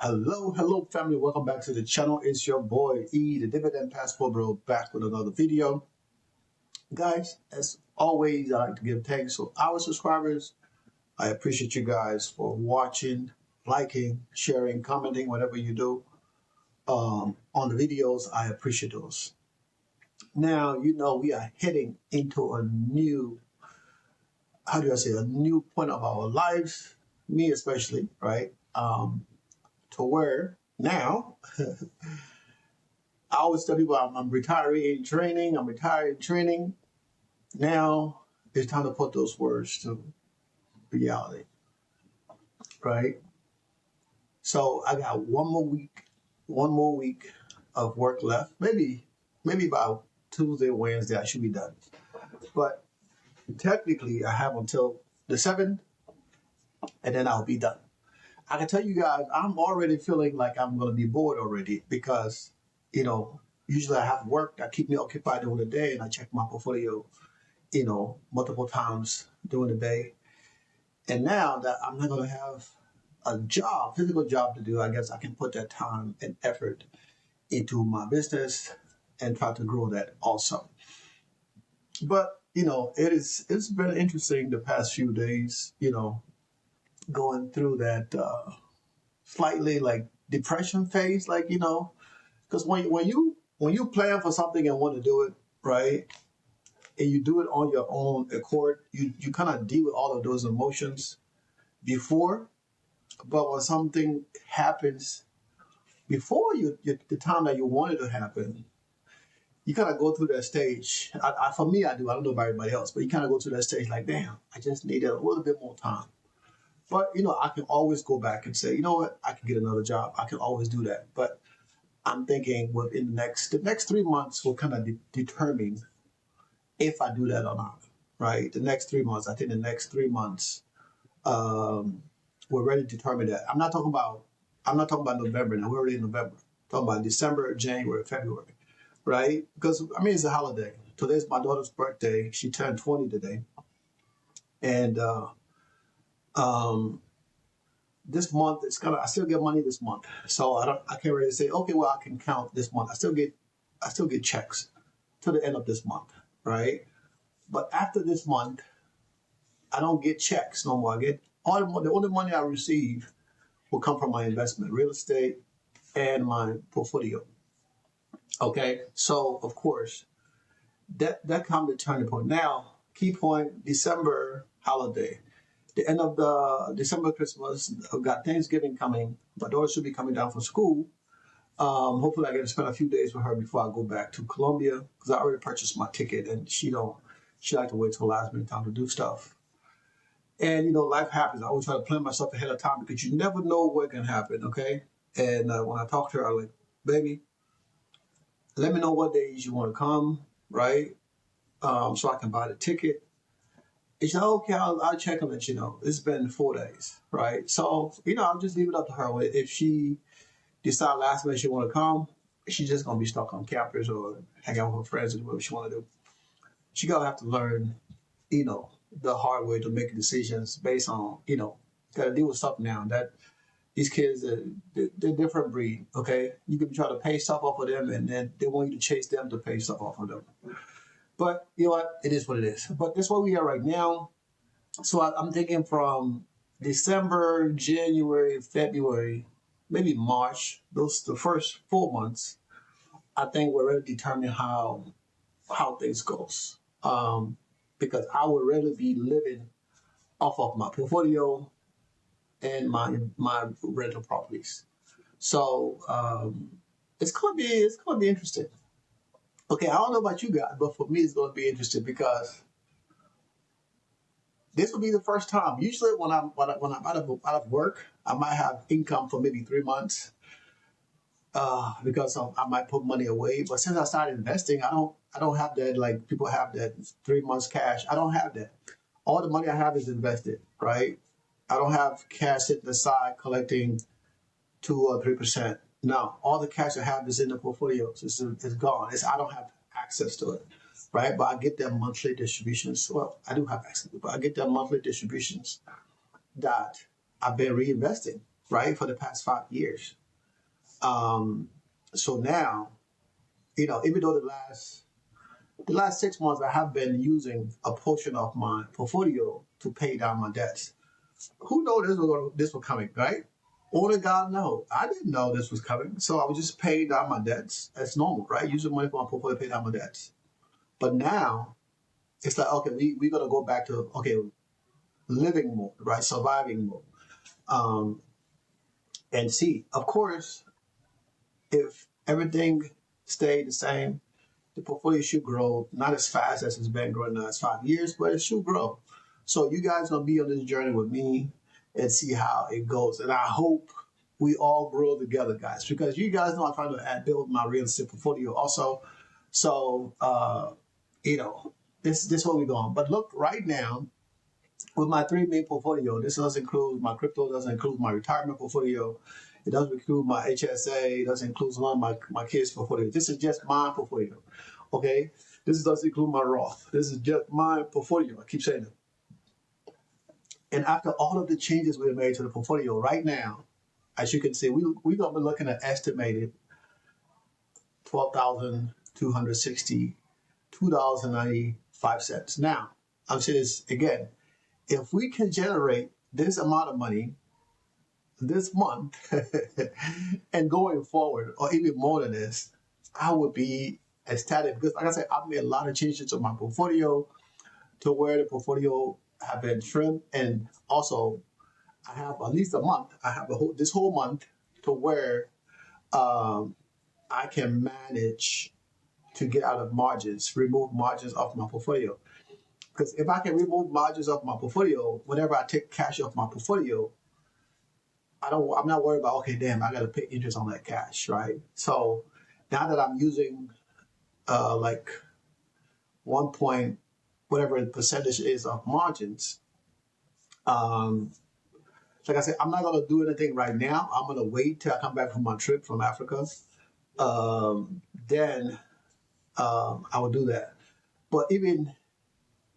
Hello, family. Welcome back to the channel. It's your boy E, the Dividend Passport Bro, back with another video. Guys, as always, I like to give thanks to our subscribers. I appreciate you guys for watching, liking, sharing, commenting, whatever you do on the videos. I appreciate those. Now, we are heading into a new, a new point of our lives, me especially, right? To where now I always tell people I'm retiring in training. I'm retired in training. Now it's time to put those words to reality, right? So I got one more week of work left. Maybe about Tuesday, Wednesday, I should be done. But technically, I have until the 7th, and then I'll be done. I can tell you guys, I'm already feeling like I'm going to be bored already because, you know, usually I have work that keep me occupied during the day, and I check my portfolio multiple times during the day. And now that I'm not going to have a physical job to do, I guess I can put that time and effort into my business and try to grow that also. But, it's been interesting the past few days, going through that slightly like depression phase, because when you plan for something and want to do it, right? And you do it on your own accord, you kind of deal with all of those emotions before. But when something happens before the time that you want it to happen, you kind of go through that stage. For me, I do. I don't know about everybody else, but you kind of go through that stage like, damn, I just needed a little bit more time. But, I can always go back and say, you know what, I can get another job. I can always do that. But I'm thinking within the next 3 months will kind of determine if I do that or not, right? The next 3 months, I think the next 3 months um, will really determine that. I'm not talking about November now. We're already in November. I'm talking about December, January, February, right? Because it's a holiday. Today's my daughter's birthday. She turned 20 today, and um, this month I still get money this month, so I can't really say okay. Well, I can count this month. I still get checks to the end of this month, right? But after this month, I don't get checks no more. I get the only money I receive will come from my investment, real estate, and my portfolio. Okay, so of course that comes the turning point. Now, key point: December holiday, the end of the December Christmas. I've got Thanksgiving coming. My daughter should be coming down from school. Hopefully, I get to spend a few days with her before I go back to Colombia because I already purchased my ticket, and she don't. She like to wait till last minute time to do stuff. And life happens. I always try to plan myself ahead of time because you never know what can happen. Okay. And when I talk to her, I'm like, baby, let me know what days you want to come, right? So I can buy the ticket. And she said, okay, I'll check and let you know. It's been 4 days, right? So, I'll just leave it up to her. If she decide last minute she want to come, she's just going to be stuck on campus or hang out with her friends or whatever she want to do. She going to have to learn, the hard way to make decisions based on, got to deal with stuff now that these kids, they're different breed, okay? You can try to pay stuff off of them and then they want you to chase them to pay stuff off of them. But you know what? It is what it is. But that's where we are right now. So I'm thinking from December, January, February, maybe March, those the first 4 months, I think will really determine how things goes. Because I will really be living off of my portfolio and my rental properties. So it's gonna be interesting. Okay, I don't know about you guys, but for me it's gonna be interesting because this will be the first time. Usually when I'm out of work, I might have income for maybe 3 months because I might put money away. But since I started investing, I don't have that like people have that 3 months cash. I don't have that. All the money I have is invested, right? I don't have cash sitting aside collecting 2 or 3%. No, all the cash I have is in the portfolios. It's gone. I don't have access to it, right? But I get them monthly distributions. Well, I do have access, but I get them monthly distributions that I've been reinvesting. right, for the past 5 years. Um, so now, even though the last 6 months I have been using a portion of my portfolio to pay down my debts. Who knows this was coming, right? Only God knows. I didn't know this was coming, so I was just paying down my debts. That's normal, right? Using money from my portfolio to pay down my debts. But now it's like, okay, we're gonna go back to, okay, living mode, right? Surviving mode. Um, and see, of course, if everything stayed the same, the portfolio should grow, not as fast as it's been growing the last 5 years, but it should grow. So you guys gonna be on this journey with me and see how it goes. And I hope we all grow together, guys, because you guys know I'm trying to build my real estate portfolio also. So you know, this where we're going. But look, right now, with my three main portfolio, this doesn't include my crypto, doesn't include my retirement portfolio, it doesn't include my HSA, it doesn't include one of my kids' portfolio. This is just my portfolio. Okay? This doesn't include my Roth. This is just my portfolio. I keep saying it. And after all of the changes we have made to the portfolio right now, as you can see, we're gonna be looking at estimated $12,262.95. Now, I'll say this again. If we can generate this amount of money this month and going forward, or even more than this, I would be ecstatic because, like I said, I've made a lot of changes to my portfolio to where the portfolio have been trimmed, and also I have at least a month. I have this whole month to where um, I can manage to get out of margins, remove margins off my portfolio. Because if I can remove margins off my portfolio, whenever I take cash off my portfolio, I'm not worried about, okay, damn, I got to pay interest on that cash, right? So now that I'm using like 1 point whatever the percentage is of margins, um, like I said, I'm not gonna do anything right now. I'm gonna wait till I come back from my trip from Africa. Then I will do that. But even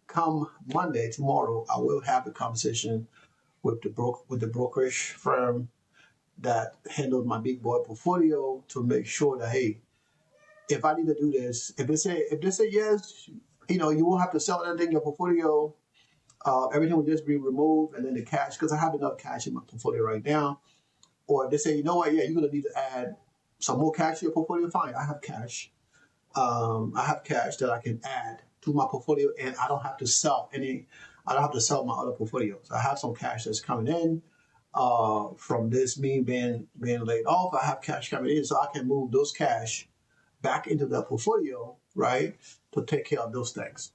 come Monday, tomorrow, I will have a conversation with the brokerage firm that handled my big boy portfolio to make sure that, hey, if I need to do this, if they say yes, you won't have to sell anything in your portfolio. Everything will just be removed, and then the cash, because I have enough cash in my portfolio right now. Or if they say, you know what, yeah, you're gonna need to add some more cash to your portfolio. Fine, I have cash. I have cash that I can add to my portfolio, and I don't have to sell any. I don't have to sell my other portfolios. I have some cash that's coming in from this me being laid off. I have cash coming in, so I can move those cash back into the portfolio, right, to take care of those things.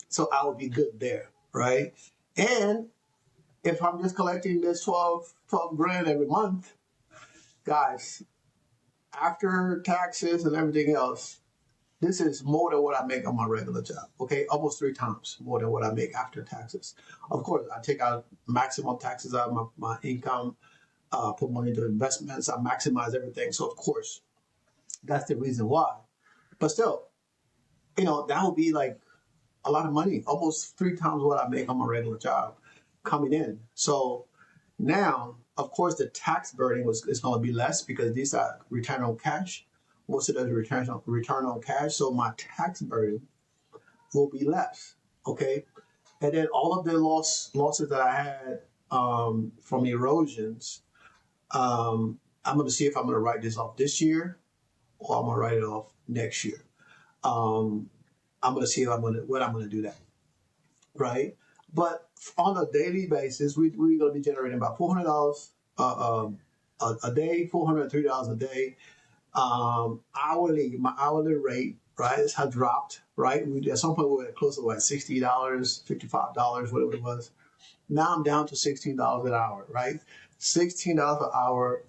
So I will be good there, right? And if I'm just collecting this 12 grand every month, guys, after taxes and everything else, this is more than what I make on my regular job. Okay, almost 3 times more than what I make after taxes. Of course, I take out maximum taxes out of my income, put money into investments, I maximize everything. So of course, that's the reason why. But still, that would be like a lot of money, almost 3 times what I make on my regular job coming in. So now, of course, the tax burden is going to be less because these are return on cash. Most of those return on cash. So my tax burden will be less. Okay. And then all of the losses that I had from erosions, I'm going to see if I'm going to write this off this year or I'm going to write it off next year. Um, I'm going to see if when I'm going to do that, right? But on a daily basis, we're going to be generating about $400 a day, $403 a day. My hourly rate, right, has dropped, right? At some point we were close to $60, $55, whatever it was. Now I'm down to $16 an hour, right? $16 an hour.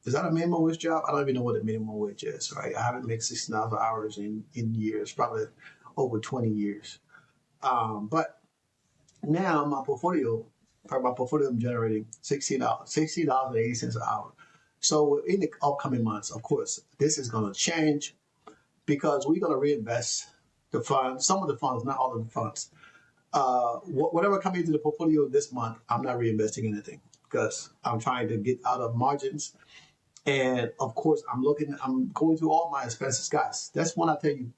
Is that a minimum wage job? I don't even know what a minimum wage is, right? I haven't made $16 an hour in years, probably over 20 years. But now my portfolio, I'm generating $16.80 an hour. So in the upcoming months, of course, this is going to change because we're going to reinvest the funds, some of the funds, not all of the funds. Whatever comes into the portfolio this month, I'm not reinvesting anything. because I'm trying to get out of margins. And of course, I'm going through all my expenses, guys. That's when I tell you,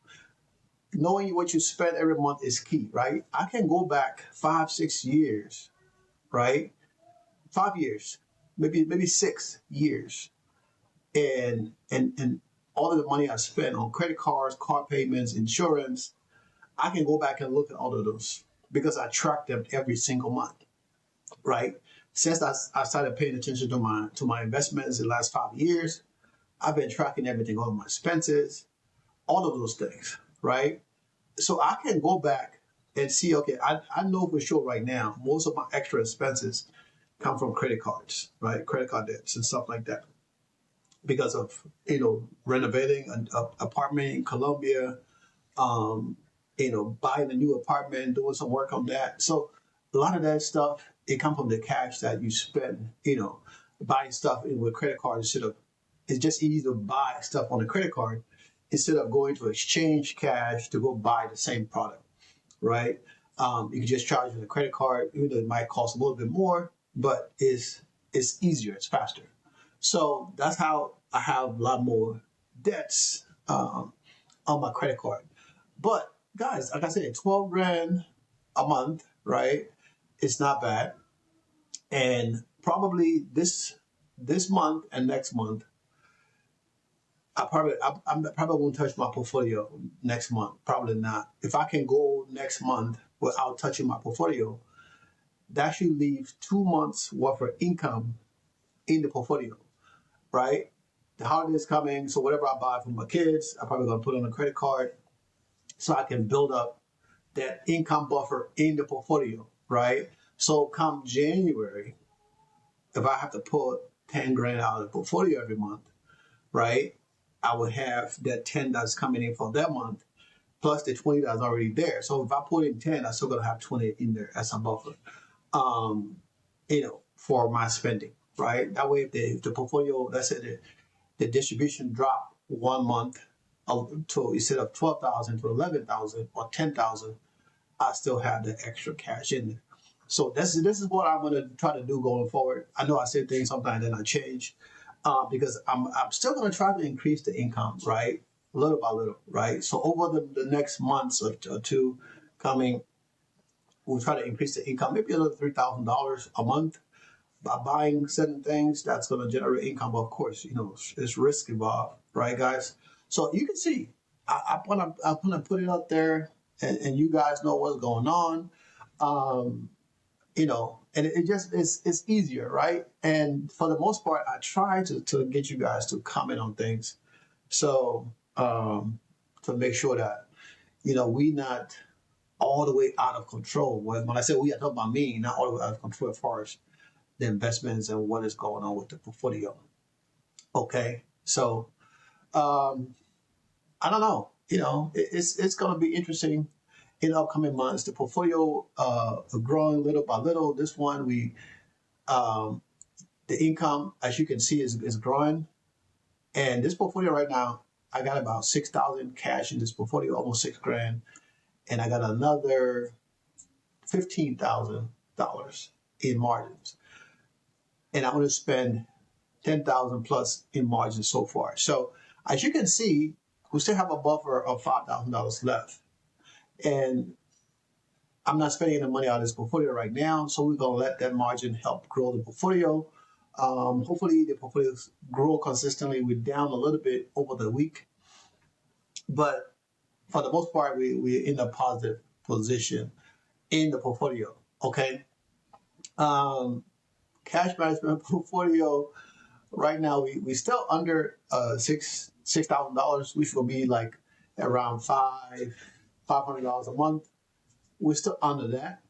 knowing what you spend every month is key, right? I can go back 5, 6 years, right? 5 years, maybe 6 years, and all of the money I spent on credit cards, car payments, insurance. I can go back and look at all of those because I track them every single month, right? Since I started paying attention to my investments in the last 5 years, I've been tracking everything, all of my expenses, all of those things, right? So I can go back and see, okay, I know for sure right now, most of my extra expenses come from credit cards, right? Credit card debts and stuff like that because of, renovating an apartment in Colombia, um, buying a new apartment, doing some work on that. So a lot of that stuff, it comes from the cash that you spend, buying stuff with credit cards instead of, it's just easy to buy stuff on a credit card instead of going to exchange cash to go buy the same product, right? You can just charge with a credit card, even though it might cost a little bit more, but it's easier, it's faster. So that's how I have a lot more debts on my credit card. But guys, like I said, 12 grand a month, right? It's not bad. And probably this month and next month, I probably won't touch my portfolio next month. Probably not. If I can go next month without touching my portfolio, that should leave 2 months worth of income in the portfolio, right? The holidays coming, so whatever I buy for my kids, I'm probably gonna put on a credit card so I can build up that income buffer in the portfolio, right? So come January, if I have to put 10 grand out of the portfolio every month, right? I would have that 10 that's coming in for that month plus the 20 that's already there. So if I put in 10, I'm still gonna have 20 in there as a buffer, for my spending, right? That way, if the portfolio, let's say the distribution drop 1 month to instead of 12,000 to 11,000 or 10,000, I still have the extra cash in there. So this is what I'm gonna try to do going forward. I know I say things sometimes then I change, because I'm still gonna try to increase the income, right, little by little, right. So over the next months or two coming, we'll try to increase the income, maybe another $3,000 a month by buying certain things that's going to generate income. Of course, it's risk involved, right, guys? So you can see, I want to put it out there, and you guys know what's going on, um, and it just it's easier, right? And for the most part, I try to get you guys to comment on things, so to make sure that we not all the way out of control. When I say we, I talk about me, not all the way out of control as far as the investments and what is going on with the portfolio. Okay, so um, I don't know. It's going to be interesting in the upcoming months. The portfolio growing little by little. This one um, the income, as you can see, is growing. And this portfolio right now, I got about 6,000 cash in this portfolio, almost 6 grand, and I got another $15,000 in margins, and I'm going to spend 10,000 plus in margin so far. So as you can see, we still have a buffer of $5,000 left. And I'm not spending any money out of this portfolio right now. So we're going to let that margin help grow the portfolio. Hopefully the portfolio grow consistently. We're down a little bit over the week, but for the most part, we're in a positive position in the portfolio. Okay. Um, Cash management portfolio. Right now, we still under $6,000, which will be like around $500 a month. We're still under that,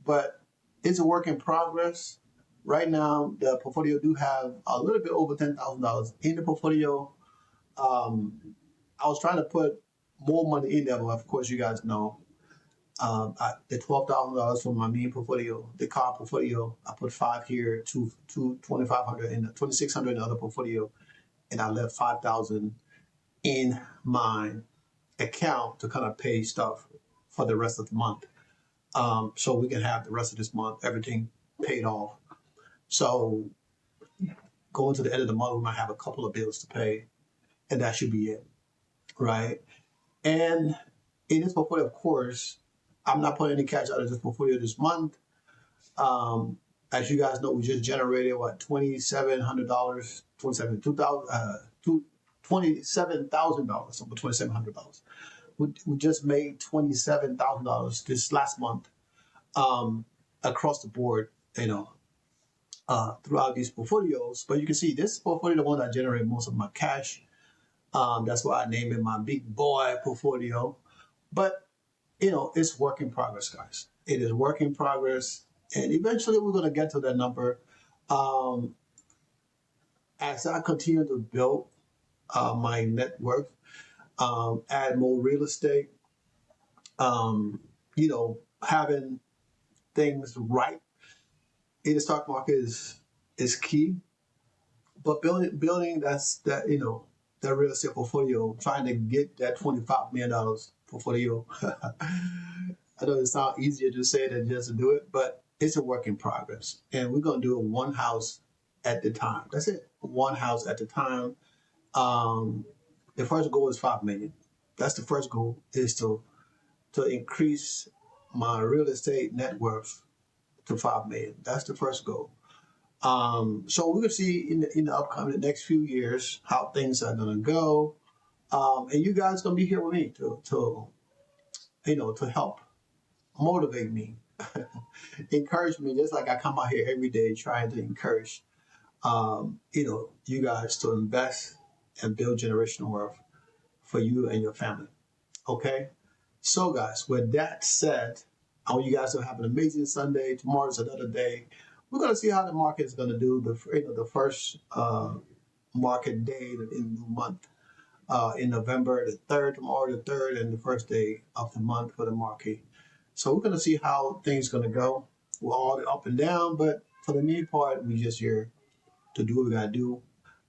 but it's a work in progress. Right now, the portfolio do have a little bit over $10,000 in the portfolio. Um, I was trying to put more money in there, but of course, you guys know, the $12,000 from my main portfolio, the car portfolio, I put five here, two 2,500 in the 2,600 in the other portfolio, and I left 5,000 in my account to kind of pay stuff for the rest of the month. So we can have the rest of this month everything paid off. So going to the end of the month, we might have a couple of bills to pay, and that should be it, right? And in this portfolio, of course, I'm not putting any cash out of this portfolio this month. Um, as you guys know, we just generated what $2,700, 27 2000 $27,000, so $2,700. We just made $27,000 this last month, um, across the board, you know, throughout these portfolios. But you can see this portfolio, the one that generated most of my cash. That's why I named it my big boy portfolio. But it's work in progress, guys. It is work in progress, and eventually we're gonna get to that number. Um, as I continue to build my net worth, add more real estate, um, having things right in the stock market is key. But building that real estate portfolio, trying to get that $25 million portfolio. I know it sounds easier to say than just to do it, but it's a work in progress, and we're gonna do it one house at the time. That's it, one house at the time. Um, the first goal is 5 million. That's the first goal, is to increase my real estate net worth to 5 million. That's the first goal. So we're gonna see in the upcoming next few years how things are gonna go, and you guys gonna be here with me to help motivate me, encourage me, just like I come out here every day trying to encourage you guys to invest and build generational wealth for you and your family. Okay, so guys, with that said, I want you guys to have an amazing Sunday. Tomorrow's another day. We're gonna see how the market is gonna do the first market day in the new month, in November the 3rd, tomorrow the 3rd, and the first day of the month for the market. So we're gonna see how things gonna go. We're all up and down, but for the main part, we just here to do what we gotta do,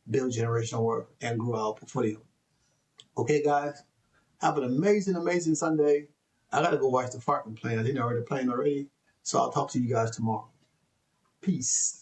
build generational wealth, and grow our portfolio. Okay, guys, have an amazing, amazing Sunday. I gotta go watch the Falcon play. I think they're already playing already. So I'll talk to you guys tomorrow. Peace.